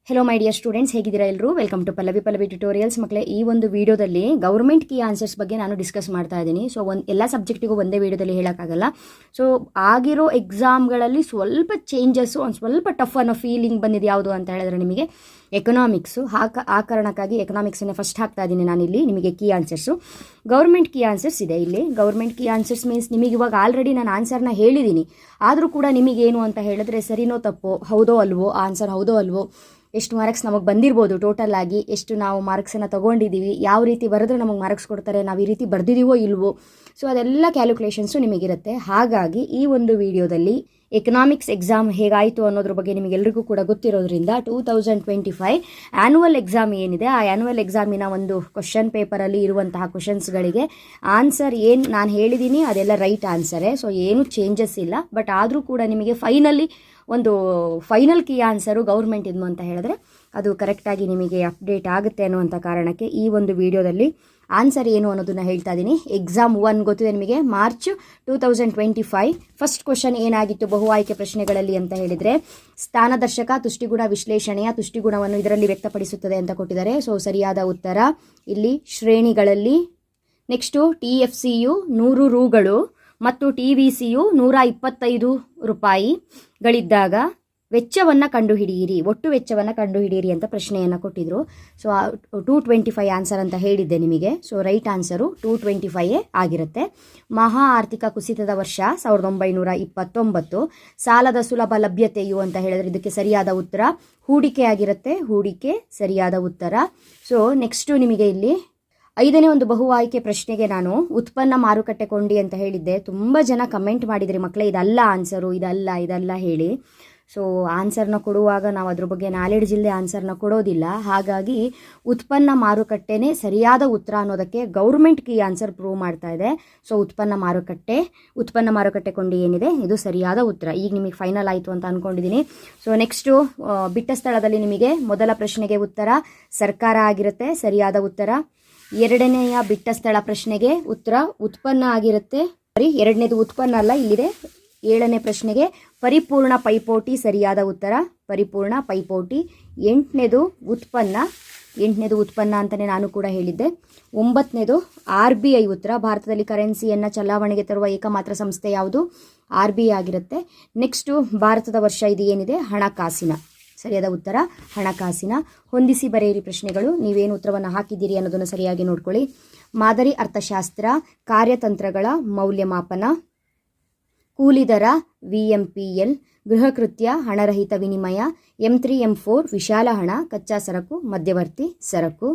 Hello my dear students, ಹೇಗಿದ್ದೀರಾ ಎಲ್ಲರೂ? Welcome to Pallavi tutorials. ಮಕ್ಕಳೇ, ಈ ಒಂದು ವಿಡಿಯೋದಲ್ಲಿ ಗೌರ್ಮೆಂಟ್ ಕೀ ಆನ್ಸರ್ಸ್ ಬಗ್ಗೆ ನಾನು ಡಿಸ್ಕಸ್ ಮಾಡ್ತಾ ಇದ್ದೀನಿ. ಸೊ ಎಲ್ಲ ಸಬ್ಜೆಕ್ಟಿಗೂ ಒಂದೇ ವಿಡಿಯೋದಲ್ಲಿ ಹೇಳೋಕ್ಕಾಗಲ್ಲ. ಸೊ ಆಗಿರೋ ಎಕ್ಸಾಮ್ಗಳಲ್ಲಿ ಸ್ವಲ್ಪ ಚೇಂಜಸ್ಸು, ಒಂದು ಸ್ವಲ್ಪ ಟಫ್ ಅನ್ನೋ ಫೀಲಿಂಗ್ ಬಂದಿದೆ. ಯಾವುದು ಅಂತ ಹೇಳಿದ್ರೆ ನಿಮಗೆ ಎಕನಾಮಿಕ್ಸು. ಆ ಕಾರಣಕ್ಕಾಗಿ ಎಕನಾಮಿಕ್ಸನ್ನೇ ಫಸ್ಟ್ ಹಾಕ್ತಾ ಇದ್ದೀನಿ ನಾನಿಲ್ಲಿ ನಿಮಗೆ key answers. Government key answers ಇದೆ ಇಲ್ಲಿ. ಗೌರ್ಮೆಂಟ್ ಕೀ ಆನ್ಸರ್ಸ್ ಮೀನ್ಸ್ ನಿಮಗೆ ಇವಾಗ ಆಲ್ರೆಡಿ ನಾನು ಆನ್ಸರ್ನ ಹೇಳಿದ್ದೀನಿ. ಆದರೂ ಕೂಡ ನಿಮಗೇನು ಅಂತ ಹೇಳಿದ್ರೆ ಸರಿನೋ ತಪ್ಪೋ, ಹೌದೋ ಅಲ್ವೋ, ಆನ್ಸರ್ ಹೌದೋ ಅಲ್ವೋ, ಎಷ್ಟು ಮಾರ್ಕ್ಸ್ ನಮಗೆ ಬಂದಿರ್ಬೋದು, ಟೋಟಲ್ ಆಗಿ ಎಷ್ಟು ನಾವು ಮಾರ್ಕ್ಸನ್ನು ತೊಗೊಂಡಿದ್ದೀವಿ, ಯಾವ ರೀತಿ ಬರೆದ್ರೆ ನಮಗೆ ಮಾರ್ಕ್ಸ್ ಕೊಡ್ತಾರೆ, ನಾವು ಈ ರೀತಿ ಬರೆದಿದ್ದೀವೋ ಇಲ್ವೋ, ಸೊ ಅದೆಲ್ಲ ಕ್ಯಾಲ್ಕುಲೇಷನ್ಸು ನಿಮಗಿರುತ್ತೆ. ಹಾಗಾಗಿ ಈ ಒಂದು ವಿಡಿಯೋದಲ್ಲಿ ಎಕನಾಮಿಕ್ಸ್ ಎಕ್ಸಾಮ್ ಹೇಗಾಯಿತು ಅನ್ನೋದ್ರ ಬಗ್ಗೆ ನಿಮಗೆಲ್ಲರಿಗೂ ಕೂಡ ಗೊತ್ತಿರೋದ್ರಿಂದ 2025 ಆ್ಯನ್ಯುವಲ್ ಎಕ್ಸಾಮ್ ಏನಿದೆ, ಆ ಆ್ಯನ್ಯುವಲ್ ಎಕ್ಸಾಮಿನ ಒಂದು ಕ್ವಶನ್ ಪೇಪರಲ್ಲಿ ಇರುವಂತಹ ಕ್ವಶನ್ಸ್ಗಳಿಗೆ ಆನ್ಸರ್ ಏನು ನಾನು ಹೇಳಿದ್ದೀನಿ ಅದೆಲ್ಲ ರೈಟ್ ಆನ್ಸರೇ. ಸೊ ಏನು ಚೇಂಜಸ್ ಇಲ್ಲ. ಬಟ್ ಆದರೂ ಕೂಡ ನಿಮಗೆ ಫೈನಲ್ ಕೀ ಆನ್ಸರು ಗೌರ್ಮೆಂಟ್ ಇದ್ನು ಅಂತ ಹೇಳಿದ್ರೆ ಅದು ಕರೆಕ್ಟಾಗಿ ನಿಮಗೆ ಅಪ್ಡೇಟ್ ಆಗುತ್ತೆ ಅನ್ನುವಂಥ ಕಾರಣಕ್ಕೆ ಈ ಒಂದು ವಿಡಿಯೋದಲ್ಲಿ ಆನ್ಸರ್ ಏನು ಅನ್ನೋದನ್ನು ಹೇಳ್ತಾ ಇದ್ದೀನಿ. ಎಕ್ಸಾಮ್ 1 ಗೊತ್ತಿದೆ ನಿಮಗೆ, ಮಾರ್ಚ್ 2025. ಫಸ್ಟ್ ಕ್ವಶನ್ ಏನಾಗಿತ್ತು ಬಹು ಆಯ್ಕೆ ಪ್ರಶ್ನೆಗಳಲ್ಲಿ ಅಂತ ಹೇಳಿದರೆ, ಸ್ಥಾನದರ್ಶಕ ತುಷ್ಟಿಗುಣ ವಿಶ್ಲೇಷಣೆಯ ತುಷ್ಟಿಗುಣವನ್ನು ಇದರಲ್ಲಿ ವ್ಯಕ್ತಪಡಿಸುತ್ತದೆ ಅಂತ ಕೊಟ್ಟಿದ್ದಾರೆ. ಸೊ ಸರಿಯಾದ ಉತ್ತರ ಇಲ್ಲಿ ಶ್ರೇಣಿಗಳಲ್ಲಿ. ನೆಕ್ಸ್ಟು TFCಯು 100 ರೂಗಳು ಮತ್ತು TVCಯು 125 ರೂಪಾಯಿಗಳಿದ್ದಾಗ ವೆಚ್ಚವನ್ನು ಕಂಡುಹಿಡಿಯಿರಿ, ಒಟ್ಟು ವೆಚ್ಚವನ್ನು ಕಂಡುಹಿಡಿಯಿರಿ ಅಂತ ಪ್ರಶ್ನೆಯನ್ನು ಕೊಟ್ಟಿದ್ರು. ಸೊ 225 ಆನ್ಸರ್ ಅಂತ ಹೇಳಿದ್ದೆ ನಿಮಗೆ. ಸೊ ರೈಟ್ ಆನ್ಸರು 225 ಆಗಿರುತ್ತೆ. ಮಹಾ ಆರ್ಥಿಕ ಕುಸಿತದ ವರ್ಷ 1929. ಸಾಲದ ಸುಲಭ ಲಭ್ಯತೆಯು ಅಂತ ಹೇಳಿದ್ರೆ ಇದಕ್ಕೆ ಸರಿಯಾದ ಉತ್ತರ ಹೂಡಿಕೆ ಆಗಿರುತ್ತೆ. ಹೂಡಿಕೆ ಸರಿಯಾದ ಉತ್ತರ. ಸೊ ನೆಕ್ಸ್ಟು ನಿಮಗೆ ಇಲ್ಲಿ 5ನೇ ಒಂದು ಬಹು ಆಯ್ಕೆ ಪ್ರಶ್ನೆಗೆ ನಾನು ಉತ್ಪನ್ನ ಮಾರುಕಟ್ಟೆ ಕೊಂಡಿ ಅಂತ ಹೇಳಿದ್ದೆ. ತುಂಬ ಜನ ಕಮೆಂಟ್ ಮಾಡಿದ್ರಿ ಮಕ್ಕಳೇ, ಇದಲ್ಲ ಆನ್ಸರು, ಇದಲ್ಲ ಹೇಳಿ. ಸೊ ಆನ್ಸರ್ನ ಕೊಡುವಾಗ ನಾವು ಅದ್ರ ಬಗ್ಗೆ ನಾಲೆಡ್ಜ್ ಇಲ್ಲದೆ ಆನ್ಸರ್ನ ಕೊಡೋದಿಲ್ಲ. ಹಾಗಾಗಿ ಉತ್ಪನ್ನ ಮಾರುಕಟ್ಟೆನೇ ಸರಿಯಾದ ಉತ್ತರ ಅನ್ನೋದಕ್ಕೆ ಗೌರ್ಮೆಂಟ್ ಕೀ ಆನ್ಸರ್ ಪ್ರೂವ್ ಮಾಡ್ತಾ ಇದೆ. ಸೊ ಉತ್ಪನ್ನ ಮಾರುಕಟ್ಟೆ ಕೊಂಡಿ ಏನಿದೆ ಇದು ಸರಿಯಾದ ಉತ್ತರ. ಈಗ ನಿಮಗೆ ಫೈನಲ್ ಆಯಿತು ಅಂತ ಅಂದ್ಕೊಂಡಿದ್ದೀನಿ. ಸೊ ನೆಕ್ಸ್ಟು ಬಿಟ್ಟ ಸ್ಥಳದಲ್ಲಿ ನಿಮಗೆ ಮೊದಲ ಪ್ರಶ್ನೆಗೆ ಉತ್ತರ ಸರ್ಕಾರ ಆಗಿರುತ್ತೆ, ಸರಿಯಾದ ಉತ್ತರ. ಎರಡನೆಯ ಬಿಟ್ಟ ಸ್ಥಳ ಪ್ರಶ್ನೆಗೆ ಉತ್ತರ ಉತ್ಪನ್ನ ಆಗಿರುತ್ತೆ. ಎರಡನೇದು ಉತ್ಪನ್ನ ಅಲ್ಲ, ಇಲ್ಲಿದೆ. 7ನೇ ಪ್ರಶ್ನೆಗೆ ಪರಿಪೂರ್ಣ ಪೈಪೋಟಿ ಸರಿಯಾದ ಉತ್ತರ, ಪರಿಪೂರ್ಣ ಪೈಪೋಟಿ. 8ನೇದು ಉತ್ಪನ್ನ ಅಂತಲೇ ನಾನು ಕೂಡ ಹೇಳಿದ್ದೆ. 9ನೇದು RBI ಉತ್ತರ. ಭಾರತದಲ್ಲಿ ಕರೆನ್ಸಿಯನ್ನು ಚಲಾವಣೆಗೆ ತರುವ ಏಕಮಾತ್ರ ಸಂಸ್ಥೆ ಯಾವುದು? RBI ಆಗಿರುತ್ತೆ. ನೆಕ್ಸ್ಟು ಭಾರತದ ವರ್ಷ ಇದು ಏನಿದೆ ಹಣಕಾಸಿನ, ಸರಿಯಾದ ಉತ್ತರ ಹಣಕಾಸಿನ. ಹೊಂದಿಸಿ ಬರೆಯಿರಿ ಪ್ರಶ್ನೆಗಳು. ನೀವೇನು ಉತ್ತರವನ್ನು ಹಾಕಿದ್ದೀರಿ ಅನ್ನೋದನ್ನು ಸರಿಯಾಗಿ ನೋಡ್ಕೊಳ್ಳಿ. ಮಾದರಿ ಅರ್ಥಶಾಸ್ತ್ರ, ಕಾರ್ಯತಂತ್ರಗಳ ಮೌಲ್ಯಮಾಪನ, ಕೂಲಿದರ VMPL, ಗೃಹಕೃತ್ಯ ಹಣರಹಿತ ವಿನಿಮಯ, M3 M4 ವಿಶಾಲ ಹಣ, ಕಚ್ಚಾ ಸರಕು, ಮಧ್ಯವರ್ತಿ ಸರಕು.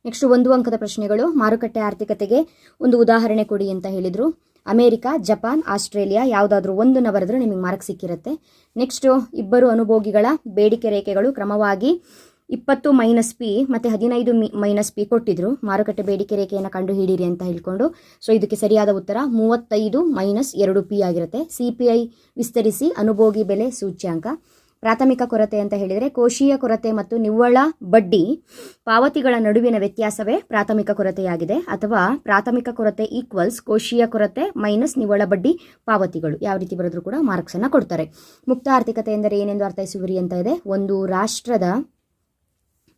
ನೆಕ್ಸ್ಟ್ 1 ಅಂಕದ ಪ್ರಶ್ನೆಗಳು. ಮಾರುಕಟ್ಟೆ ಆರ್ಥಿಕತೆಗೆ ಒಂದು ಉದಾಹರಣೆ ಕೊಡಿ ಅಂತ ಹೇಳಿದರು. ಅಮೇರಿಕಾ, ಜಪಾನ್, ಆಸ್ಟ್ರೇಲಿಯಾ ಯಾವುದಾದ್ರೂ ಒಂದನ್ನು ಬರೆದ್ರೆ ನಿಮಗೆ ಮಾರ್ಕ್ ಸಿಕ್ಕಿರುತ್ತೆ. ನೆಕ್ಸ್ಟು ಇಬ್ಬರು ಅನುಭೋಗಿಗಳ ಬೇಡಿಕೆ ರೇಖೆಗಳು ಕ್ರಮವಾಗಿ 20 - P ಮತ್ತು 15 - P ಕೊಟ್ಟಿದ್ರು. ಮಾರುಕಟ್ಟೆ ಬೇಡಿಕೆ ರೇಖೆಯನ್ನು ಕಂಡು ಹಿಡೀರಿ ಅಂತ ಹೇಳ್ಕೊಂಡು. ಸೊ ಇದಕ್ಕೆ ಸರಿಯಾದ ಉತ್ತರ 35 - 2P ಆಗಿರುತ್ತೆ. CPI ವಿಸ್ತರಿಸಿ ಅನುಭೋಗಿ ಬೆಲೆ ಸೂಚ್ಯಾಂಕ. ಪ್ರಾಥಮಿಕ ಕೊರತೆ ಅಂತ ಹೇಳಿದರೆ ಕೋಶೀಯ ಕೊರತೆ ಮತ್ತು ನಿವ್ವಳ ಬಡ್ಡಿ ಪಾವತಿಗಳ ನಡುವಿನ ವ್ಯತ್ಯಾಸವೇ ಪ್ರಾಥಮಿಕ ಕೊರತೆಯಾಗಿದೆ. ಅಥವಾ ಪ್ರಾಥಮಿಕ ಕೊರತೆ ಈಕ್ವಲ್ಸ್ ಕೋಶೀಯ ಕೊರತೆ ಮೈನಸ್ ನಿವ್ವಳ ಬಡ್ಡಿ ಪಾವತಿಗಳು. ಯಾವ ರೀತಿ ಬರೆದ್ರೂ ಕೂಡ ಮಾರ್ಕ್ಸನ್ನು ಕೊಡ್ತಾರೆ. ಮುಕ್ತ ಆರ್ಥಿಕತೆ ಎಂದರೆ ಏನೆಂದು ಅರ್ಥೈಸುವಿರಿ ಅಂತ ಇದೆ. ಒಂದು ರಾಷ್ಟ್ರದ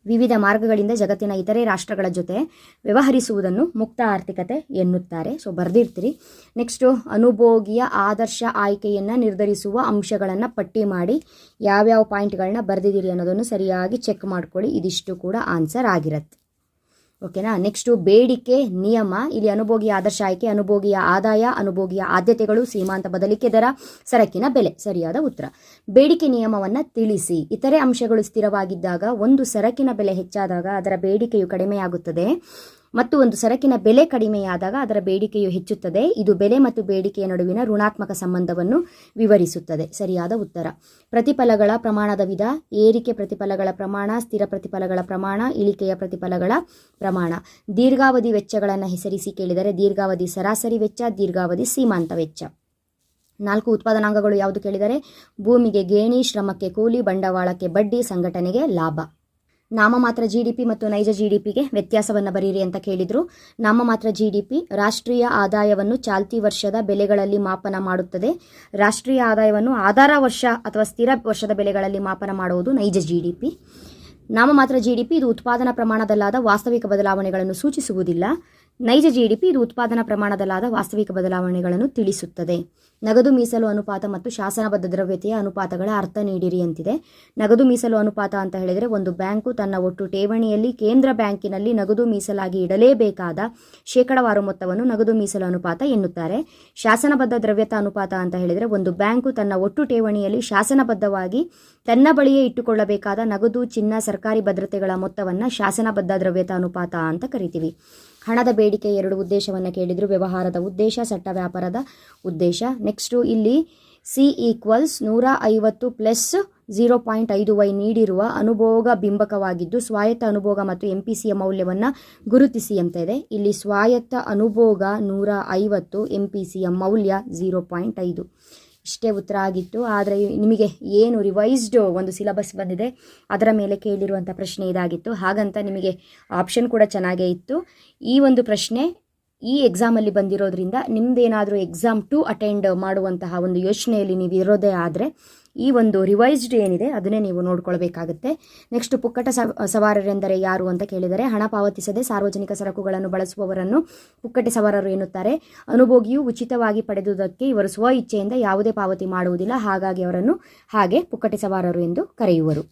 ವಿವಿಧ ಮಾರ್ಗಗಳಿಂದ ಜಗತ್ತಿನ ಇತರೆ ರಾಷ್ಟ್ರಗಳ ಜೊತೆ ವ್ಯವಹರಿಸುವುದನ್ನು ಮುಕ್ತ ಆರ್ಥಿಕತೆ ಎನ್ನುತ್ತಾರೆ. ಸೊ ಬರೆದಿರ್ತೀರಿ. ನೆಕ್ಸ್ಟು ಅನುಭೋಗಿಯ ಆದರ್ಶ ಆಯ್ಕೆಯನ್ನು ನಿರ್ಧರಿಸುವ ಅಂಶಗಳನ್ನು ಪಟ್ಟಿ ಮಾಡಿ ಯಾವ್ಯಾವ ಪಾಯಿಂಟ್ಗಳನ್ನ ಬರೆದಿದ್ದೀರಿ ಅನ್ನೋದನ್ನು ಸರಿಯಾಗಿ ಚೆಕ್ ಮಾಡ್ಕೊಳ್ಳಿ. ಇದಿಷ್ಟು ಕೂಡ ಆನ್ಸರ್ ಆಗಿರುತ್ತೆ. ಓಕೆನಾ. ನೆಕ್ಸ್ಟು ಬೇಡಿಕೆ ನಿಯಮ. ಇಲ್ಲಿ ಅನುಭೋಗಿಯ ಆದರ್ಶ ಆಯ್ಕೆ, ಅನುಭೋಗಿಯ ಆದಾಯ, ಅನುಭೋಗಿಯ ಆದ್ಯತೆಗಳು, ಸೀಮಾಂತ ಬದಲಿಕೆ ದರ, ಸರಕಿನ ಬೆಲೆ. ಸರಿಯಾದ ಉತ್ತರ. ಬೇಡಿಕೆ ನಿಯಮವನ್ನು ತಿಳಿಸಿ. ಇತರೆ ಅಂಶಗಳು ಸ್ಥಿರವಾಗಿದ್ದಾಗ ಒಂದು ಸರಕಿನ ಬೆಲೆ ಹೆಚ್ಚಾದಾಗ ಅದರ ಬೇಡಿಕೆಯು ಕಡಿಮೆಯಾಗುತ್ತದೆ ಮತ್ತು ಒಂದು ಸರಕಿನ ಬೆಲೆ ಕಡಿಮೆಯಾದಾಗ ಅದರ ಬೇಡಿಕೆಯು ಹೆಚ್ಚುತ್ತದೆ. ಇದು ಬೆಲೆ ಮತ್ತು ಬೇಡಿಕೆಯ ನಡುವಿನ ಋಣಾತ್ಮಕ ಸಂಬಂಧವನ್ನು ವಿವರಿಸುತ್ತದೆ. ಸರಿಯಾದ ಉತ್ತರ. ಪ್ರತಿಫಲಗಳ ಪ್ರಮಾಣದ ವಿಧ. ಏರಿಕೆ ಪ್ರತಿಫಲಗಳ ಪ್ರಮಾಣ, ಸ್ಥಿರ ಪ್ರತಿಫಲಗಳ ಪ್ರಮಾಣ, ಇಳಿಕೆಯ ಪ್ರತಿಫಲಗಳ ಪ್ರಮಾಣ. ದೀರ್ಘಾವಧಿ ವೆಚ್ಚಗಳನ್ನು ಹೆಸರಿಸಿ ಕೇಳಿದರೆ ದೀರ್ಘಾವಧಿ ಸರಾಸರಿ ವೆಚ್ಚ, ದೀರ್ಘಾವಧಿ ಸೀಮಾಂತ ವೆಚ್ಚ. 4 ಉತ್ಪಾದನಾಂಗಗಳು ಯಾವುದು ಕೇಳಿದರೆ ಭೂಮಿಗೆ ಗೇಣಿ, ಶ್ರಮಕ್ಕೆ ಕೂಲಿ, ಬಂಡವಾಳಕ್ಕೆ ಬಡ್ಡಿ, ಸಂಘಟನೆಗೆ ಲಾಭ. ನಾಮಮಾತ್ರ GDP ಮತ್ತು ನೈಜ GDPಗೆ ವ್ಯತ್ಯಾಸವನ್ನು ಬರೀರಿ ಅಂತ ಕೇಳಿದರು. ನಾಮಮಾತ್ರ GDP ರಾಷ್ಟ್ರೀಯ ಆದಾಯವನ್ನು ಚಾಲ್ತಿ ವರ್ಷದ ಬೆಲೆಗಳಲ್ಲಿ ಮಾಪನ ಮಾಡುತ್ತದೆ. ರಾಷ್ಟ್ರೀಯ ಆದಾಯವನ್ನು ಆಧಾರ ವರ್ಷ ಅಥವಾ ಸ್ಥಿರ ವರ್ಷದ ಬೆಲೆಗಳಲ್ಲಿ ಮಾಪನ ಮಾಡುವುದು ನೈಜ GDP. ನಾಮಮಾತ್ರ GDP ಇದು ಉತ್ಪಾದನಾ ಪ್ರಮಾಣದಲ್ಲಾದ ವಾಸ್ತವಿಕ ಬದಲಾವಣೆಗಳನ್ನು ಸೂಚಿಸುವುದಿಲ್ಲ. ನೈಜ GDP ಇದು ಉತ್ಪಾದನಾ ಪ್ರಮಾಣದಲ್ಲಾದ ವಾಸ್ತವಿಕ ಬದಲಾವಣೆಗಳನ್ನು ತಿಳಿಸುತ್ತದೆ. ನಗದು ಮೀಸಲು ಅನುಪಾತ ಮತ್ತು ಶಾಸನಬದ್ಧ ದ್ರವ್ಯತೆಯ ಅನುಪಾತಗಳ ಅರ್ಥ ನೀಡಿರಿ ಅಂತಿದೆ. ನಗದು ಮೀಸಲು ಅನುಪಾತ ಅಂತ ಹೇಳಿದರೆ ಒಂದು ಬ್ಯಾಂಕು ತನ್ನ ಒಟ್ಟು ಠೇವಣಿಯಲ್ಲಿ ಕೇಂದ್ರ ಬ್ಯಾಂಕಿನಲ್ಲಿ ನಗದು ಮೀಸಲಾಗಿ ಇಡಲೇಬೇಕಾದ ಶೇಕಡಾವಾರು ಮೊತ್ತವನ್ನು ನಗದು ಮೀಸಲು ಅನುಪಾತ ಎನ್ನುತ್ತಾರೆ. ಶಾಸನಬದ್ಧ ದ್ರವ್ಯತಾ ಅನುಪಾತ ಅಂತ ಹೇಳಿದರೆ ಒಂದು ಬ್ಯಾಂಕು ತನ್ನ ಒಟ್ಟು ಠೇವಣಿಯಲ್ಲಿ ಶಾಸನಬದ್ಧವಾಗಿ ತನ್ನ ಬಳಿಯೇ ಇಟ್ಟುಕೊಳ್ಳಬೇಕಾದ ನಗದು, ಚಿನ್ನ, ಸರ್ಕಾರಿ ಭದ್ರತೆಗಳ ಮೊತ್ತವನ್ನು ಶಾಸನಬದ್ಧ ದ್ರವ್ಯತಾ ಅನುಪಾತ ಅಂತ ಕರಿತೀವಿ. ಹಣದ ಬೇಡಿಕೆ 2 ಉದ್ದೇಶವನ್ನು ಕೇಳಿದ್ರು. ವ್ಯವಹಾರದ ಉದ್ದೇಶ, ಸಟ್ಟ ವ್ಯಾಪಾರದ ಉದ್ದೇಶ. ನೆಕ್ಸ್ಟು ಇಲ್ಲಿ C = 150 + 0.5y ನೀಡಿರುವ ಅನುಭೋಗ ಬಿಂಬಕವಾಗಿದ್ದು ಸ್ವಾಯತ್ತ ಅನುಭೋಗ ಮತ್ತು MPCಯ ಮೌಲ್ಯವನ್ನು ಗುರುತಿಸಿ ಅಂತ ಇದೆ. ಇಲ್ಲಿ ಸ್ವಾಯತ್ತ ಅನುಭೋಗ 150, MPCಯ ಮೌಲ್ಯ 0.5. ಇಷ್ಟೇ ಉತ್ತರ ಆಗಿತ್ತು. ಆದರೆ ನಿಮಗೆ ಏನು ರಿವೈಸ್ಡ್ ಒಂದು ಸಿಲೆಬಸ್ ಬಂದಿದೆ ಅದರ ಮೇಲೆ ಕೇಳಿರುವಂಥ ಪ್ರಶ್ನೆ ಇದಾಗಿತ್ತು. ಹಾಗಂತ ನಿಮಗೆ ಆಪ್ಷನ್ ಕೂಡ ಚೆನ್ನಾಗೇ ಇತ್ತು. ಈ ಒಂದು ಪ್ರಶ್ನೆ ಈ ಎಕ್ಸಾಮಲ್ಲಿ ಬಂದಿರೋದ್ರಿಂದ ನಿಮ್ಮದೇನಾದರೂ ಎಕ್ಸಾಮ್ 2 ಅಟೆಂಡ್ ಮಾಡುವಂತಹ ಒಂದು ಯೋಚನೆಯಲ್ಲಿ ನೀವು ಇರೋದೇ ಆದರೆ ಈ ಒಂದು ರಿವೈಸ್ಡ್ ಏನಿದೆ ಅದನ್ನೇ ನೀವು ನೋಡ್ಕೊಳ್ಬೇಕಾಗುತ್ತೆ. ನೆಕ್ಸ್ಟ್ ಪುಕ್ಕಟ ಸವಾರರೆಂದರೆ ಯಾರು ಅಂತ ಕೇಳಿದರೆ ಹಣ ಪಾವತಿಸದೆ ಸಾರ್ವಜನಿಕ ಸರಕುಗಳನ್ನು ಬಳಸುವವರನ್ನು ಪುಕ್ಕಟೆ ಸವಾರರು ಎನ್ನುತ್ತಾರೆ. ಅನುಭೋಗಿಯು ಉಚಿತವಾಗಿ ಪಡೆದುದಕ್ಕೆ ಇವರು ಸ್ವ ಇಚ್ಛೆಯಿಂದ ಯಾವುದೇ ಪಾವತಿ ಮಾಡುವುದಿಲ್ಲ, ಹಾಗಾಗಿ ಅವರನ್ನು ಹಾಗೆ ಪುಕ್ಕಟೆ ಸವಾರರು ಎಂದು ಕರೆಯುವರು.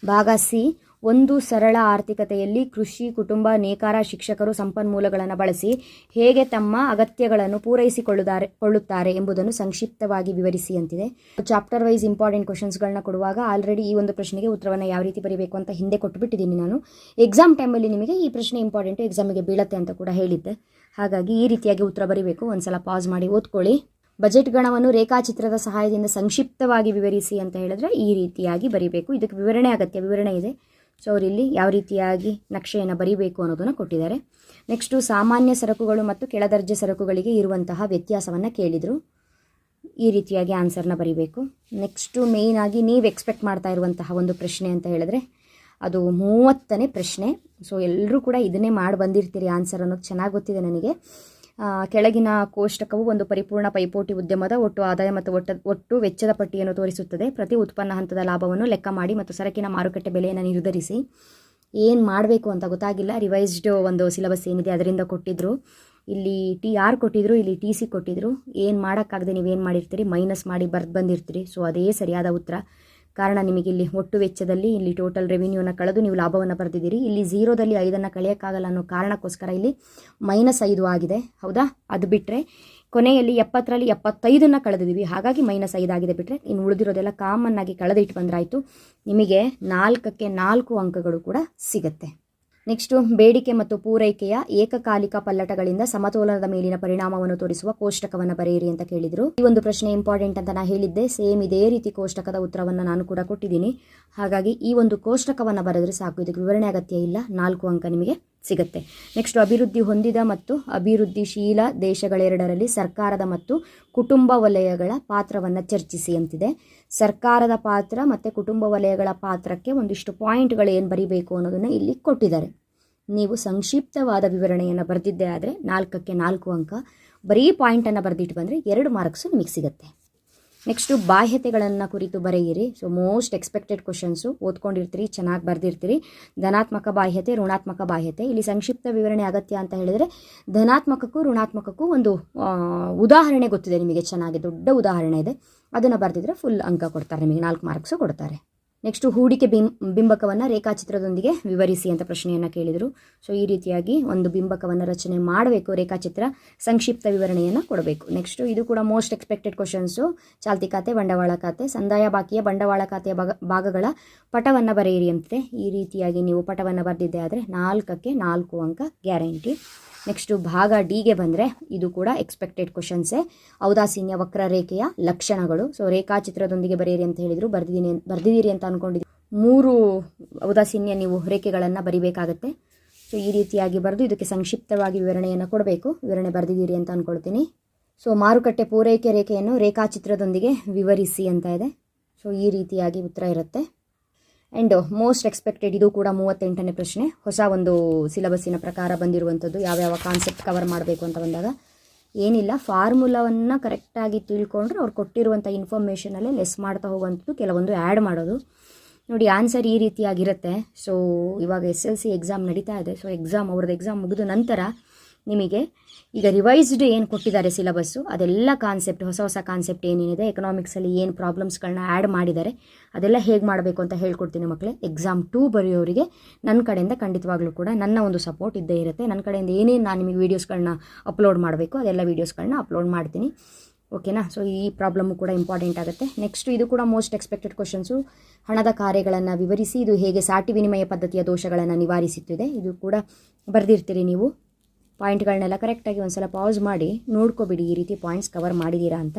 ಭಾಗ C ಒಂದು ಸರಳ ಆರ್ಥಿಕತೆಯಲ್ಲಿ ಕೃಷಿ, ಕುಟುಂಬ, ನೇಕಾರ, ಶಿಕ್ಷಕರು ಸಂಪನ್ಮೂಲಗಳನ್ನು ಬಳಸಿ ಹೇಗೆ ತಮ್ಮ ಅಗತ್ಯಗಳನ್ನು ಪೂರೈಸಿಕೊಳ್ಳುತ್ತಾರೆ ಎಂಬುದನ್ನು ಸಂಕ್ಷಿಪ್ತವಾಗಿ ವಿವರಿಸಿ ಅಂತಿದೆ. ಚಾಪ್ಟರ್ ವೈಸ್ ಇಂಪಾರ್ಟೆಂಟ್ ಕ್ವಶನ್ಸ್ಗಳನ್ನ ಕೊಡುವಾಗ ಆಲ್ರೆಡಿ ಈ ಒಂದು ಪ್ರಶ್ನೆಗೆ ಉತ್ತರವನ್ನು ಯಾವ ರೀತಿ ಬರೀಬೇಕು ಅಂತ ಹಿಂದೆ ಕೊಟ್ಟುಬಿಟ್ಟಿದ್ದೀನಿ ನಾನು. ಎಕ್ಸಾಮ್ ಟೈಮಲ್ಲಿ ನಿಮಗೆ ಈ ಪ್ರಶ್ನೆ ಇಂಪಾರ್ಟೆಂಟು, ಎಕ್ಸಾಮಿಗೆ ಬೀಳತ್ತೆ ಅಂತ ಕೂಡ ಹೇಳಿದ್ದೆ. ಹಾಗಾಗಿ ಈ ರೀತಿಯಾಗಿ ಉತ್ತರ ಬರೀಬೇಕು. ಒಂದ್ಸಲ ಪಾಸ್ ಮಾಡಿ ಓದ್ಕೊಳ್ಳಿ. ಬಜೆಟ್ ಗಣವನ್ನು ರೇಖಾಚಿತ್ರದ ಸಹಾಯದಿಂದ ಸಂಕ್ಷಿಪ್ತವಾಗಿ ವಿವರಿಸಿ ಅಂತ ಹೇಳಿದ್ರೆ ಈ ರೀತಿಯಾಗಿ ಬರೀಬೇಕು. ಇದಕ್ಕೆ ವಿವರಣೆ ಅಗತ್ಯ, ವಿವರಣೆ ಇದೆ. ಸೊ ಅವರಿಲ್ಲಿ ಯಾವ ರೀತಿಯಾಗಿ ನಕ್ಷೆಯನ್ನು ಬರೀಬೇಕು ಅನ್ನೋದನ್ನು ಕೊಟ್ಟಿದ್ದಾರೆ. ನೆಕ್ಸ್ಟು ಸಾಮಾನ್ಯ ಸರಕುಗಳು ಮತ್ತು ಕೆಳದರ್ಜೆ ಸರಕುಗಳಿಗೆ ಇರುವಂತಹ ವ್ಯತ್ಯಾಸವನ್ನು ಕೇಳಿದರು. ಈ ರೀತಿಯಾಗಿ ಆನ್ಸರ್ನ ಬರೀಬೇಕು. ನೆಕ್ಸ್ಟು ಮೇಯ್ನಾಗಿ ನೀವು ಎಕ್ಸ್ಪೆಕ್ಟ್ ಮಾಡ್ತಾ ಇರುವಂತಹ ಒಂದು ಪ್ರಶ್ನೆ ಅಂತ ಹೇಳಿದ್ರೆ ಅದು 30ನೇ ಪ್ರಶ್ನೆ. ಸೊ ಎಲ್ಲರೂ ಕೂಡ ಇದನ್ನೇ ಮಾಡಿ ಬಂದಿರ್ತೀರಿ ಆನ್ಸರ್ ಅನ್ನೋದು ಚೆನ್ನಾಗಿ ಗೊತ್ತಿದೆ ನನಗೆ. ಕೆಳಗಿನ ಕೋಷ್ಟಕವು ಒಂದು ಪರಿಪೂರ್ಣ ಪೈಪೋಟಿ ಉದ್ಯಮದ ಒಟ್ಟು ಆದಾಯ ಮತ್ತು ಒಟ್ಟು ವೆಚ್ಚದ ಪಟ್ಟಿಯನ್ನು ತೋರಿಸುತ್ತದೆ. ಪ್ರತಿ ಉತ್ಪನ್ನ ಹಂತದ ಲಾಭವನ್ನು ಲೆಕ್ಕ ಮಾಡಿ ಮತ್ತು ಸರಕಿನ ಮಾರುಕಟ್ಟೆ ಬೆಲೆಯನ್ನು ನಿರ್ಧರಿಸಿ. ಏನು ಮಾಡಬೇಕು ಅಂತ ಗೊತ್ತಾಗಿಲ್ಲ. ರಿವೈಸ್ಡ್ ಒಂದು ಸಿಲೆಬಸ್ ಏನಿದೆ ಅದರಿಂದ ಕೊಟ್ಟಿದ್ರು. ಇಲ್ಲಿ TR ಕೊಟ್ಟಿದ್ರು, ಇಲ್ಲಿ TC ಕೊಟ್ಟಿದ್ರು. ಏನು ಮಾಡೋಕ್ಕಾಗದೆ ನೀವೇನು ಮಾಡಿರ್ತೀರಿ, ಮೈನಸ್ ಮಾಡಿ ಬಂದಿರ್ತೀರಿ. ಸೊ ಅದೇ ಸರಿಯಾದ ಉತ್ತರ. ಕಾರಣ ನಿಮಗೆ ಇಲ್ಲಿ ಒಟ್ಟು ವೆಚ್ಚದಲ್ಲಿ ಇಲ್ಲಿ ಟೋಟಲ್ ರೆವಿನ್ಯೂನ ಕಳೆದು ನೀವು ಲಾಭವನ್ನು ಬರೆದಿದ್ದೀರಿ. ಇಲ್ಲಿ 0ದಲ್ಲಿ 5 ಕಳೆಯೋಕ್ಕಾಗಲ್ಲ ಅನ್ನೋ ಕಾರಣಕ್ಕೋಸ್ಕರ ಇಲ್ಲಿ -5 ಆಗಿದೆ. ಹೌದಾ? ಅದು ಬಿಟ್ಟರೆ ಕೊನೆಯಲ್ಲಿ 70ರಲ್ಲಿ 75 ಕಳೆದಿದ್ದೀವಿ, ಹಾಗಾಗಿ -5 ಆಗಿದೆ. ಬಿಟ್ಟರೆ ಇನ್ನು ಉಳಿದಿರೋದೆಲ್ಲ ಕಾಮನ್ ಆಗಿ ಕಳೆದಿಟ್ಟು ಬಂದ್ರಾಯಿತು. ನಿಮಗೆ 4ಕ್ಕೆ 4 ಅಂಕಗಳು ಕೂಡ ಸಿಗುತ್ತೆ. ನೆಕ್ಸ್ಟು ಬೇಡಿಕೆ ಮತ್ತು ಪೂರೈಕೆಯ ಏಕಕಾಲಿಕ ಪಲ್ಲಟಗಳಿಂದ ಸಮತೋಲನದ ಮೇಲಿನ ಪರಿಣಾಮವನ್ನು ತೋರಿಸುವ ಕೋಷ್ಟಕವನ್ನು ಬರೆಯಿರಿ ಅಂತ ಕೇಳಿದರು. ಈ ಒಂದು ಪ್ರಶ್ನೆ ಇಂಪಾರ್ಟೆಂಟ್ ಅಂತ ನಾನು ಹೇಳಿದ್ದೆ. ಸೇಮ್ ಇದೇ ರೀತಿ ಕೋಷ್ಟಕದ ಉತ್ತರವನ್ನು ನಾನು ಕೂಡ ಕೊಟ್ಟಿದ್ದೀನಿ. ಹಾಗಾಗಿ ಈ ಒಂದು ಕೋಷ್ಟಕವನ್ನು ಬರೆದರೆ ಸಾಕು, ಇದಕ್ಕೆ ವಿವರಣೆ ಅಗತ್ಯ ಇಲ್ಲ. 4 ಅಂಕ ನಿಮಗೆ ಸಿಗುತ್ತೆ. ನೆಕ್ಸ್ಟ್ ಅಭಿವೃದ್ಧಿ ಹೊಂದಿದ ಮತ್ತು ಅಭಿವೃದ್ಧಿಶೀಲ ದೇಶಗಳೆರಡರಲ್ಲಿ ಸರ್ಕಾರದ ಮತ್ತು ಕುಟುಂಬ ವಲಯಗಳ ಪಾತ್ರವನ್ನು ಚರ್ಚಿಸಿ ಅಂತಿದೆ. ಸರ್ಕಾರದ ಪಾತ್ರ ಮತ್ತು ಕುಟುಂಬ ವಲಯಗಳ ಪಾತ್ರಕ್ಕೆ ಒಂದಿಷ್ಟು ಪಾಯಿಂಟ್ಗಳು ಏನು ಬರೀಬೇಕು ಅನ್ನೋದನ್ನು ಇಲ್ಲಿ ಕೊಟ್ಟಿದ್ದಾರೆ. ನೀವು ಸಂಕ್ಷಿಪ್ತವಾದ ವಿವರಣೆಯನ್ನು ಬರೆದಿದ್ದೇ ಆದರೆ 4ಕ್ಕೆ 4 ಅಂಕ. ಬರೀ ಪಾಯಿಂಟನ್ನು ಬರೆದಿಟ್ಟು ಬಂದರೆ 2 ಮಾರ್ಕ್ಸು ನಿಮಗೆ ಸಿಗುತ್ತೆ. ನೆಕ್ಸ್ಟು ಬಾಹ್ಯತೆಗಳನ್ನು ಕುರಿತು ಬರೆಯಿರಿ. ಸೊ ಮೋಸ್ಟ್ ಎಕ್ಸ್ಪೆಕ್ಟೆಡ್ ಕ್ವಶನ್ಸು ಓದ್ಕೊಂಡಿರ್ತೀರಿ, ಚೆನ್ನಾಗಿ ಬರೆದಿರ್ತೀರಿ. ಧನಾತ್ಮಕ ಬಾಹ್ಯತೆ, ಋಣಾತ್ಮಕ ಬಾಹ್ಯತೆ. ಇಲ್ಲಿ ಸಂಕ್ಷಿಪ್ತ ವಿವರಣೆ ಅಗತ್ಯ ಅಂತ ಹೇಳಿದರೆ ಧನಾತ್ಮಕಕ್ಕೂ ಋಣಾತ್ಮಕಕ್ಕೂ ಒಂದು ಉದಾಹರಣೆ ಗೊತ್ತಿದೆ ನಿಮಗೆ, ಚೆನ್ನಾಗಿ ದೊಡ್ಡ ಉದಾಹರಣೆ ಇದೆ. ಅದನ್ನು ಬರೆದಿದ್ರೆ ಫುಲ್ ಅಂಕ ಕೊಡ್ತಾರೆ, ನಿಮಗೆ 4 ಮಾರ್ಕ್ಸು ಕೊಡ್ತಾರೆ. ನೆಕ್ಸ್ಟು ಹೂಡಿಕೆ ಬಿಂಬಕವನ್ನು ರೇಖಾಚಿತ್ರದೊಂದಿಗೆ ವಿವರಿಸಿ ಅಂತ ಪ್ರಶ್ನೆಯನ್ನು ಕೇಳಿದರು. ಸೊ ಈ ರೀತಿಯಾಗಿ ಒಂದು ಬಿಂಬಕವನ್ನು ರಚನೆ ಮಾಡಬೇಕು, ರೇಖಾಚಿತ್ರ ಸಂಕ್ಷಿಪ್ತ ವಿವರಣೆಯನ್ನು ಕೊಡಬೇಕು. ನೆಕ್ಸ್ಟು ಇದು ಕೂಡ ಮೋಸ್ಟ್ ಎಕ್ಸ್ಪೆಕ್ಟೆಡ್ ಕ್ವಶನ್ಸು. ಚಾಲ್ತಿ ಖಾತೆ, ಬಂಡವಾಳ ಖಾತೆ, ಸಂದಾಯ ಬಾಕಿಯ ಬಂಡವಾಳ ಖಾತೆಯ ಭಾಗಗಳ ಪಟವನ್ನು ಬರೆಯಿರಿ ಅಂತೆ. ಈ ರೀತಿಯಾಗಿ ನೀವು ಪಟವನ್ನು ಬರೆದಿದ್ದೆ ಆದರೆ 4ಕ್ಕೆ 4 ಅಂಕ ಗ್ಯಾರಂಟಿ. ನೆಕ್ಸ್ಟು ಭಾಗ ಡಿಗೆ ಬಂದರೆ ಇದು ಕೂಡ ಎಕ್ಸ್ಪೆಕ್ಟೆಡ್ ಕ್ವಶನ್ಸೇ. ಔದಾಸೀನ್ಯ ವಕ್ರರೇಖೆಯ ಲಕ್ಷಣಗಳು. ಸೊ ರೇಖಾಚಿತ್ರದೊಂದಿಗೆ ಬರೆಯಿರಿ ಅಂತ ಹೇಳಿದರು, ಬರ್ದಿದ್ದೀರಿ ಅಂತ ಅಂದ್ಕೊಂಡಿದ್ದೀವಿ. 3 ಔದಾಸೀನ್ಯ ನೀವು ರೇಖೆಗಳನ್ನು ಬರಿಬೇಕಾಗತ್ತೆ. ಸೊ ಈ ರೀತಿಯಾಗಿ ಬರೆದು ಇದಕ್ಕೆ ಸಂಕ್ಷಿಪ್ತವಾಗಿ ವಿವರಣೆಯನ್ನು ಕೊಡಬೇಕು. ವಿವರಣೆ ಬರೆದಿದ್ದೀರಿ ಅಂತ ಅಂದ್ಕೊಳ್ತೀನಿ. ಸೊ ಮಾರುಕಟ್ಟೆ ಪೂರೈಕೆ ರೇಖೆಯನ್ನು ರೇಖಾಚಿತ್ರದೊಂದಿಗೆ ವಿವರಿಸಿ ಅಂತ ಇದೆ. ಸೊ ಈ ರೀತಿಯಾಗಿ ಉತ್ತರ ಇರುತ್ತೆ. ಆ್ಯಂಡ್ ಮೋಸ್ಟ್ ಎಕ್ಸ್ಪೆಕ್ಟೆಡ್ ಇದು ಕೂಡ 38ನೇ ಪ್ರಶ್ನೆ. ಹೊಸ ಒಂದು ಸಿಲೆಬಸ್ಸಿನ ಪ್ರಕಾರ ಬಂದಿರುವಂಥದ್ದು. ಯಾವ್ಯಾವ ಕಾನ್ಸೆಪ್ಟ್ ಕವರ್ ಮಾಡಬೇಕು ಅಂತ ಬಂದಾಗ ಏನಿಲ್ಲ, ಫಾರ್ಮುಲಾವನ್ನು ಕರೆಕ್ಟಾಗಿ ತಿಳ್ಕೊಂಡ್ರೆ ಅವ್ರು ಕೊಟ್ಟಿರುವಂಥ ಇನ್ಫಾರ್ಮೇಷನಲ್ಲೇ ಲೆಸ್ ಮಾಡ್ತಾ ಹೋಗುವಂಥದ್ದು, ಕೆಲವೊಂದು ಆ್ಯಡ್ ಮಾಡೋದು. ನೋಡಿ ಆನ್ಸರ್ ಈ ರೀತಿಯಾಗಿರುತ್ತೆ. ಸೊ ಇವಾಗ SLC ಎಕ್ಸಾಮ್ ನಡೀತಾ ಇದೆ. ಸೊ ಅವ್ರದ್ದು ಎಕ್ಸಾಮ್ ಮುಗಿದ ನಂತರ ನಿಮಗೆ ಈಗ ರಿವೈಸ್ಡ್ ಏನು ಕೊಟ್ಟಿದ್ದಾರೆ ಸಿಲೆಬಸ್ಸು, ಅದೆಲ್ಲ ಕಾನ್ಸೆಪ್ಟ್ ಹೊಸ ಕಾನ್ಸೆಪ್ಟ್ ಏನೇನಿದೆ, ಎಕನಾಮಿಕ್ಸಲ್ಲಿ ಏನು ಪ್ರಾಬ್ಲಮ್ಸ್ಗಳನ್ನ ಆ್ಯಡ್ ಮಾಡಿದ್ದಾರೆ ಅದೆಲ್ಲ ಹೇಗೆ ಮಾಡಬೇಕು ಅಂತ ಹೇಳ್ಕೊಡ್ತೀನಿ ಮಕ್ಕಳೇ. ಎಕ್ಸಾಮ್ 2 ಬರೆಯೋರಿಗೆ ನನ್ನ ಕಡೆಯಿಂದ ಖಂಡಿತವಾಗ್ಲೂ ಕೂಡ ನನ್ನ ಒಂದು ಸಪೋರ್ಟ್ ಇದ್ದೇ ಇರುತ್ತೆ. ನನ್ನ ಕಡೆಯಿಂದ ಏನೇನು ನಾನು ನಿಮಗೆ ವೀಡಿಯೋಸ್ಗಳನ್ನ ಅಪ್ಲೋಡ್ ಮಾಡಬೇಕು ಅದೆಲ್ಲ ವೀಡಿಯೋಸ್ಗಳನ್ನ ಅಪ್ಲೋಡ್ ಮಾಡ್ತೀನಿ. ಓಕೆನಾ. ಸೊ ಈ ಪ್ರಾಬ್ಲಮ್ಮು ಕೂಡ ಇಂಪಾರ್ಟೆಂಟ್ ಆಗುತ್ತೆ. ನೆಕ್ಸ್ಟ್ ಇದು ಕೂಡ ಮೋಸ್ಟ್ ಎಕ್ಸ್ಪೆಕ್ಟೆಡ್ ಕ್ವಶನ್ಸು. ಹಣದ ಕಾರ್ಯಗಳನ್ನು ವಿವರಿಸಿ ಇದು ಹೇಗೆ ಸಾಟಿ ವಿನಿಮಯ ಪದ್ಧತಿಯ ದೋಷಗಳನ್ನು ನಿವಾರಿಸುತ್ತಿದೆ. ಇದು ಕೂಡ ಬರೆದಿರ್ತೀರಿ ನೀವು. ಪಾಯಿಂಟ್ಗಳನ್ನೆಲ್ಲ ಕರೆಕ್ಟಾಗಿ ಒಂದ್ಸಲ ಪಾಸ್ ಮಾಡಿ ನೋಡ್ಕೊಬಿಡಿ ಈ ರೀತಿ ಪಾಯಿಂಟ್ಸ್ ಕವರ್ ಮಾಡಿದ್ದೀರಾ ಅಂತ.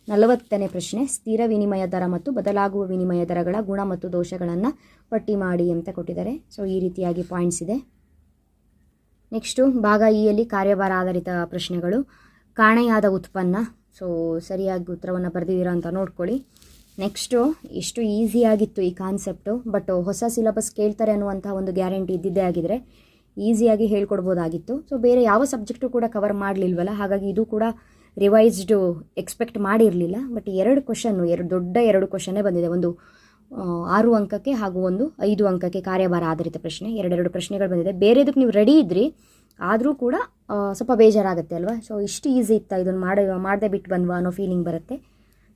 40ನೇ ಪ್ರಶ್ನೆ, ಸ್ಥಿರ ವಿನಿಮಯ ದರ ಮತ್ತು ಬದಲಾಗುವ ವಿನಿಮಯ ದರಗಳ ಗುಣ ಮತ್ತು ದೋಷಗಳನ್ನು ಪಟ್ಟಿ ಮಾಡಿ ಅಂತ ಕೊಟ್ಟಿದ್ದಾರೆ. ಸೊ ಈ ರೀತಿಯಾಗಿ ಪಾಯಿಂಟ್ಸ್ ಇದೆ. ನೆಕ್ಸ್ಟು ಭಾಗ ಇಯಲ್ಲಿ ಕಾರ್ಯಭಾರ ಆಧಾರಿತ ಪ್ರಶ್ನೆಗಳು. ಕಾಣೆಯಾದ ಉತ್ಪನ್ನ. ಸೊ ಸರಿಯಾಗಿ ಉತ್ತರವನ್ನು ಬರೆದಿದ್ದೀರಾ ಅಂತ ನೋಡ್ಕೊಳ್ಳಿ. ನೆಕ್ಸ್ಟು ಎಷ್ಟು ಈಸಿಯಾಗಿತ್ತು ಈ ಕಾನ್ಸೆಪ್ಟು, ಬಟ್ ಹೊಸ ಸಿಲೆಬಸ್ ಕೇಳ್ತಾರೆ ಅನ್ನುವಂಥ ಒಂದು ಗ್ಯಾರಂಟಿ ಇದ್ದಿದ್ದೇ ಆಗಿದ್ರೆ ಈಸಿಯಾಗಿ ಹೇಳ್ಕೊಡ್ಬೋದಾಗಿತ್ತು. ಸೊ ಬೇರೆ ಯಾವ ಸಬ್ಜೆಕ್ಟು ಕೂಡ ಕವರ್ ಮಾಡಲಿಲ್ವಲ್ಲ, ಹಾಗಾಗಿ ಇದು ಕೂಡ ರಿವೈಸ್ಡು ಎಕ್ಸ್ಪೆಕ್ಟ್ ಮಾಡಿರಲಿಲ್ಲ. ಬಟ್ 2 ಕ್ವಶನ್ನು ದೊಡ್ಡ 2 ಕ್ವಶನ್ನೇ ಬಂದಿದೆ. ಒಂದು 6 ಅಂಕಕ್ಕೆ ಹಾಗೂ ಒಂದು 5 ಅಂಕಕ್ಕೆ ಕಾರ್ಯಭಾರ ಆಧಾರಿತ ಪ್ರಶ್ನೆ. 2 ಪ್ರಶ್ನೆಗಳು ಬಂದಿದೆ. ಬೇರೆದಕ್ಕೆ ನೀವು ರೆಡಿ ಇದ್ರಿ ಆದರೂ ಕೂಡ ಸ್ವಲ್ಪ ಬೇಜಾರಾಗುತ್ತೆ ಅಲ್ವಾ. ಸೊ ಇಷ್ಟು ಈಸಿ ಇತ್ತಾ, ಇದನ್ನು ಮಾಡದೆ ಬಿಟ್ಟು ಬಂದ್ವಾ ಅನ್ನೋ ಫೀಲಿಂಗ್ ಬರುತ್ತೆ.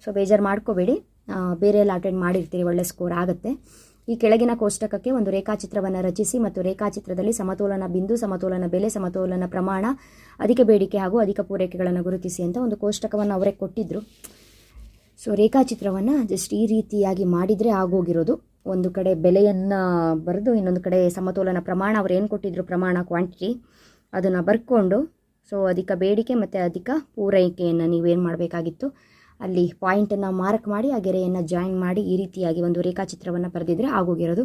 ಸೊ ಬೇಜಾರು ಮಾಡ್ಕೋಬೇಡಿ, ಬೇರೆ ಎಲ್ಲ ಅಟೆಂಡ್ ಮಾಡಿರ್ತೀರಿ, ಒಳ್ಳೆ ಸ್ಕೋರ್ ಆಗುತ್ತೆ. ಈ ಕೆಳಗಿನ ಕೋಷ್ಟಕಕ್ಕೆ ಒಂದು ರೇಖಾಚಿತ್ರವನ್ನು ರಚಿಸಿ ಮತ್ತು ರೇಖಾಚಿತ್ರದಲ್ಲಿ ಸಮತೋಲನ ಬಿಂದು, ಸಮತೋಲನ ಬೆಲೆ, ಸಮತೋಲನ ಪ್ರಮಾಣ, ಅಧಿಕ ಬೇಡಿಕೆ ಹಾಗೂ ಅಧಿಕ ಪೂರೈಕೆಗಳನ್ನು ಗುರುತಿಸಿ ಅಂತ ಒಂದು ಕೋಷ್ಟಕವನ್ನು ಅವರೇ ಕೊಟ್ಟಿದ್ದರು. ಸೊ ರೇಖಾಚಿತ್ರವನ್ನು ಜಸ್ಟ್ ಈ ರೀತಿಯಾಗಿ ಮಾಡಿದರೆ ಆಗೋಗಿರೋದು. ಒಂದು ಕಡೆ ಬೆಲೆಯನ್ನು ಬರೆದು ಇನ್ನೊಂದು ಕಡೆ ಸಮತೋಲನ ಪ್ರಮಾಣ ಅವ್ರು ಏನು ಕೊಟ್ಟಿದ್ರು ಪ್ರಮಾಣ ಕ್ವಾಂಟಿಟಿ ಅದನ್ನು ಬರ್ಕೊಂಡು, ಸೊ ಅಧಿಕ ಬೇಡಿಕೆ ಮತ್ತು ಅಧಿಕ ಪೂರೈಕೆಯನ್ನು ನೀವೇನು ಮಾಡಬೇಕಾಗಿತ್ತು ಅಲ್ಲಿ ಪಾಯಿಂಟನ್ನು ಮಾರ್ಕ್ ಮಾಡಿ ಆ ಗೆರೆಯನ್ನು ಜಾಯಿನ್ ಮಾಡಿ ಈ ರೀತಿಯಾಗಿ ಒಂದು ರೇಖಾಚಿತ್ರವನ್ನು ಬರೆದಿದ್ರೆ ಆಗೋಗಿರೋದು.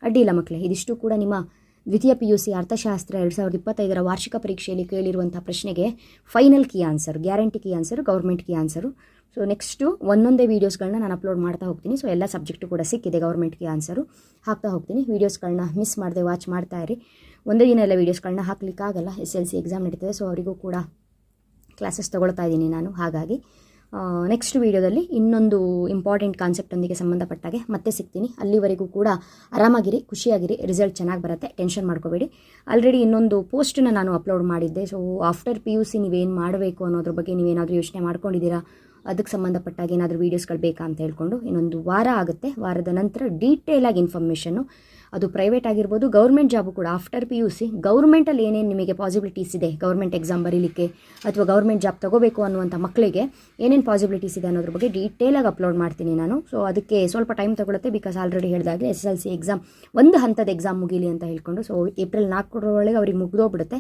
ಅಡ್ಡಿಲ್ಲ ಮಕ್ಕಳೇ, ಇದಿಷ್ಟು ಕೂಡ ನಿಮ್ಮ ದ್ವಿತೀಯ PUC ಅರ್ಥಶಾಸ್ತ್ರ 2025 ವಾರ್ಷಿಕ ಪರೀಕ್ಷೆಯಲ್ಲಿ ಕೇಳಿರುವಂಥ ಪ್ರಶ್ನೆಗೆ final key answer, guarantee key answer, government key answer. So next ಒಂದೊಂದೇ ವೀಡಿಯೋಸ್ಗಳನ್ನ ನಾನು ಅಪ್ಲೋಡ್ ಮಾಡ್ತಾ ಹೋಗ್ತೀನಿ. ಸೊ ಎಲ್ಲ ಸಬ್ಜೆಕ್ಟು ಕೂಡ ಸಿಕ್ಕಿದೆ, ಗೌರ್ಮೆಂಟ್ ಕೀ ಆನ್ಸರು ಹಾಕ್ತಾ ಹೋಗ್ತೀನಿ. ವೀಡಿಯೋಸ್ಗಳನ್ನ ಮಿಸ್ ಮಾಡದೆ ವಾಚ್ ಮಾಡ್ತಾ ಇರಿ. ಒಂದೇ ದಿನ ಎಲ್ಲ ವೀಡಿಯೋಸ್ಗಳನ್ನ ಹಾಕ್ಲಿಕ್ಕಾಗಲ್ಲ, SLC ಎಕ್ಸಾಮ್ ನಡೀತದೆ. ಸೊ ಅವರಿಗೂ ಕೂಡ ಕ್ಲಾಸಸ್ ತೊಗೊಳ್ತಾ ಇದ್ದೀನಿ ನಾನು. ಹಾಗಾಗಿ ನೆಕ್ಸ್ಟ್ ವೀಡಿಯೋದಲ್ಲಿ ಇನ್ನೊಂದು ಇಂಪಾರ್ಟೆಂಟ್ ಕಾನ್ಸೆಪ್ಟೊಂದಿಗೆ ಸಂಬಂಧಪಟ್ಟಾಗೆ ಮತ್ತೆ ಸಿಗ್ತೀನಿ. ಅಲ್ಲಿವರೆಗೂ ಕೂಡ ಆರಾಮಾಗಿರಿ, ಖುಷಿಯಾಗಿರಿ, ರಿಸಲ್ಟ್ ಚೆನ್ನಾಗಿ ಬರುತ್ತೆ, ಟೆನ್ಷನ್ ಮಾಡ್ಕೋಬೇಡಿ. ಆಲ್ರೆಡಿ ಇನ್ನೊಂದು ಪೋಸ್ಟನ್ನು ನಾನು ಅಪ್ಲೋಡ್ ಮಾಡಿದ್ದೆ. ಸೊ ಆಫ್ಟರ್ PUC ನೀವೇನು ಮಾಡಬೇಕು ಅನ್ನೋದ್ರ ಬಗ್ಗೆ ನೀವೇನಾದರೂ ಯೋಚನೆ ಮಾಡ್ಕೊಂಡಿದ್ದೀರಾ, ಅದಕ್ಕೆ ಸಂಬಂಧಪಟ್ಟಾಗ ಏನಾದರೂ ವೀಡಿಯೋಸ್ಗಳು ಬೇಕಾ ಅಂತ ಹೇಳ್ಕೊಂಡು ಇನ್ನೊಂದು ವಾರ ಆಗುತ್ತೆ. ವಾರದ ನಂತರ ಡೀಟೇಲಾಗಿ ಇನ್ಫಾರ್ಮೇಷನ್ನು, ಅದು ಪ್ರೈವೇಟ್ ಆಗಿರ್ಬೋದು, ಗೌರ್ಮೆಂಟ್ ಜಾಬು ಕೂಡ ಆಫ್ಟರ್ PUC ಗೌರ್ಮೆಂಟಲ್ಲಿ ಏನೇನು ನಿಮಗೆ ಪಾಸಿಬಿಲಿಟೀಸ್ ಇದೆ, ಗೌರ್ಮೆಂಟ್ ಎಕ್ಸಾಮ್ ಬರೀಲಿಕ್ಕೆ ಅಥವಾ ಗೌರ್ಮೆಂಟ್ ಜಾಬ್ ತೊಗೋಬೇಕು ಅನ್ನುವಂಥ ಮಕ್ಕಳಿಗೆ ಏನೇನು ಪಾಸಿಬಿಲಿಟೀಸ್ ಇದೆ ಅನ್ನೋದ್ರ ಬಗ್ಗೆ ಡೀಟೇಲಾಗಿ ಅಪ್ಲೋಡ್ ಮಾಡ್ತೀನಿ ನಾನು. ಸೊ ಅದಕ್ಕೆ ಸ್ವಲ್ಪ ಟೈಮ್ ತೊಗೊಳುತ್ತೆ, ಬಿಕಾಸ್ ಆಲ್ರೆಡಿ ಹೇಳಿದಾಗೆ SLC ಎಕ್ಸಾಮ್ ಒಂದು ಹಂತದ ಎಕ್ಸಾಮ್ ಮುಗೀಲಿ ಅಂತ ಹೇಳ್ಕೊಂಡು. ಸೊ ಏಪ್ರಿಲ್ 4 ಅವ್ರಿಗೆ ಮುಗಿದೋಗ್ಬಿಡುತ್ತೆ.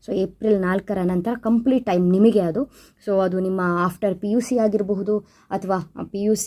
ಸೊ ಏಪ್ರಿಲ್ 4 ನಂತರ ಕಂಪ್ಲೀಟ್ ಟೈಮ್ ನಿಮಗೆ ಅದು. ಸೊ ಅದು ನಿಮ್ಮ ಆಫ್ಟರ್ PUC ಆಗಿರಬಹುದು ಅಥವಾ PUC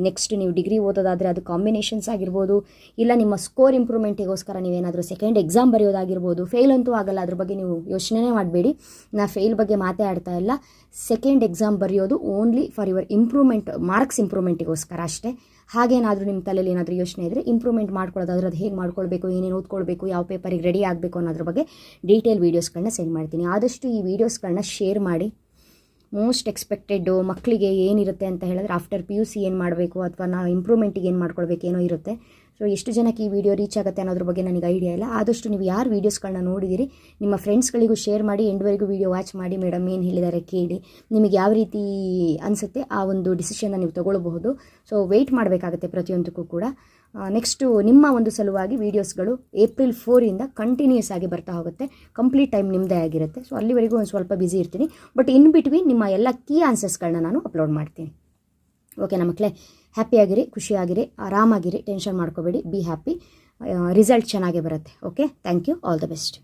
ನೆಕ್ಸ್ಟ್ ನೀವು ಡಿಗ್ರಿ ಓದೋದಾದರೆ ಅದು ಕಾಂಬಿನೇಷನ್ಸ್ ಆಗಿರ್ಬೋದು, ಇಲ್ಲ ನಿಮ್ಮ ಸ್ಕೋರ್ ಇಂಪ್ರೂವ್ಮೆಂಟಿಗೋಸ್ಕರ ನೀವೇನಾದರೂ ಸೆಕೆಂಡ್ ಎಕ್ಸಾಮ್ ಬರೆಯೋದಾಗಿರ್ಬೋದು. ಫೇಲ್ ಅಂತೂ ಆಗಲ್ಲ, ಅದ್ರ ಬಗ್ಗೆ ನೀವು ಯೋಚನೆ ಮಾಡಬೇಡಿ. ನಾ ಫೇಲ್ ಬಗ್ಗೆ ಮಾತಾಡ್ತಾ ಇಲ್ಲ. ಸೆಕೆಂಡ್ ಎಕ್ಸಾಮ್ ಬರೆಯೋದು only for your improvement, marks ಇಂಪ್ರೂವ್ಮೆಂಟಿಗೋಸ್ಕರ ಅಷ್ಟೇ. ಹಾಗೇನಾದರೂ ನಿಮ್ಮ ತಲೆಯಲ್ಲಿ ಏನಾದರೂ ಯೋಚನೆ ಇದ್ದರೆ ಇಂಪ್ರೂವ್ಮೆಂಟ್ ಮಾಡ್ಕೊಳ್ಳೋದಾದ್ರೆ ಅದು ಹೇಗೆ ಮಾಡ್ಕೊಳ್ಬೇಕು, ಏನೇನು ಓದ್ಕೊಳ್ಬೇಕು, ಯಾವ ಪೇಪರಿಗೆ ರೆಡಿ ಆಗಬೇಕು ಅನ್ನೋದ್ರ ಬಗ್ಗೆ ಡೀಟೇಲ್ ವೀಡಿಯೋಸ್ಗಳನ್ನ ಸೆಂಡ್ ಮಾಡ್ತೀನಿ. ಆದಷ್ಟು ಈ ವೀಡಿಯೋಸ್ಗಳನ್ನ ಶೇರ್ ಮಾಡಿ. ಮೋಸ್ಟ್ ಎಕ್ಸ್ಪೆಕ್ಟೆಡ್ಡು ಮಕ್ಕಳಿಗೆ ಏನಿರುತ್ತೆ ಅಂತ ಹೇಳಿದ್ರೆ ಆಫ್ಟರ್ PUC ಏನು ಮಾಡಬೇಕು ಅಥವಾ ನಾವು ಇಂಪ್ರೂವ್ಮೆಂಟಿಗೆ ಏನು ಮಾಡ್ಕೊಳ್ಬೇಕು ಏನೋ ಇರುತ್ತೆ. ಸೊ ಎಷ್ಟು ಜನಕ್ಕೆ ಈ ವಿಡಿಯೋ ರೀಚ್ ಆಗುತ್ತೆ ಅನ್ನೋದ್ರ ಬಗ್ಗೆ ನನಗೆ ಐಡಿಯಾ ಇಲ್ಲ. ಆದಷ್ಟು ನೀವು ಯಾರು ವೀಡಿಯೋಸ್ಗಳನ್ನ ನೋಡಿದಿರಿ ನಿಮ್ಮ ಫ್ರೆಂಡ್ಸ್ಗಳಿಗೂ ಶೇರ್ ಮಾಡಿ, ಎಂಡ್ವರೆಗೂ ವೀಡಿಯೋ ವಾಚ್ ಮಾಡಿ, ಮೇಡಮ್ ಏನು ಹೇಳಿದ್ದಾರೆ ಕೇಳಿ, ನಿಮಗೆ ಯಾವ ರೀತಿ ಅನಿಸುತ್ತೆ ಆ ಒಂದು ಡಿಸಿಷನ್ನ ನೀವು ತೊಗೊಳ್ಬಹುದು. ಸೊ ವೆಯ್ಟ್ ಮಾಡಬೇಕಾಗುತ್ತೆ ಪ್ರತಿಯೊಂದಕ್ಕೂ ಕೂಡ. ನೆಕ್ಸ್ಟು ನಿಮ್ಮ ಒಂದು ಸಲುವಾಗಿ ವೀಡಿಯೋಸ್ಗಳು ಏಪ್ರಿಲ್ 4 ಕಂಟಿನ್ಯೂಸ್ ಆಗಿ ಬರ್ತಾ ಹೋಗುತ್ತೆ. ಕಂಪ್ಲೀಟ್ ಟೈಮ್ ನಿಮ್ಮದೇ ಆಗಿರುತ್ತೆ. ಸೊ ಅಲ್ಲಿವರೆಗೂ ಒಂದು ಸ್ವಲ್ಪ ಬ್ಯುಸಿ ಇರ್ತೀನಿ, ಬಟ್ ಇನ್ ಬಿಟ್ವೀನ್ ನಿಮ್ಮ ಎಲ್ಲ ಕೀ ಆನ್ಸರ್ಸ್ಗಳನ್ನ ನಾನು ಅಪ್ಲೋಡ್ ಮಾಡ್ತೀನಿ. ಓಕೆನಾ ಮಕ್ಕಳೇ, ಹ್ಯಾಪಿಯಾಗಿರಿ, ಖುಷಿಯಾಗಿರಿ, ಆರಾಮಾಗಿರಿ, ಟೆನ್ಷನ್ ಮಾಡ್ಕೋಬೇಡಿ, ಬಿ ಹ್ಯಾಪಿ. ರಿಸಲ್ಟ್ ಚೆನ್ನಾಗೇ ಬರುತ್ತೆ. Okay, thank you, all the best.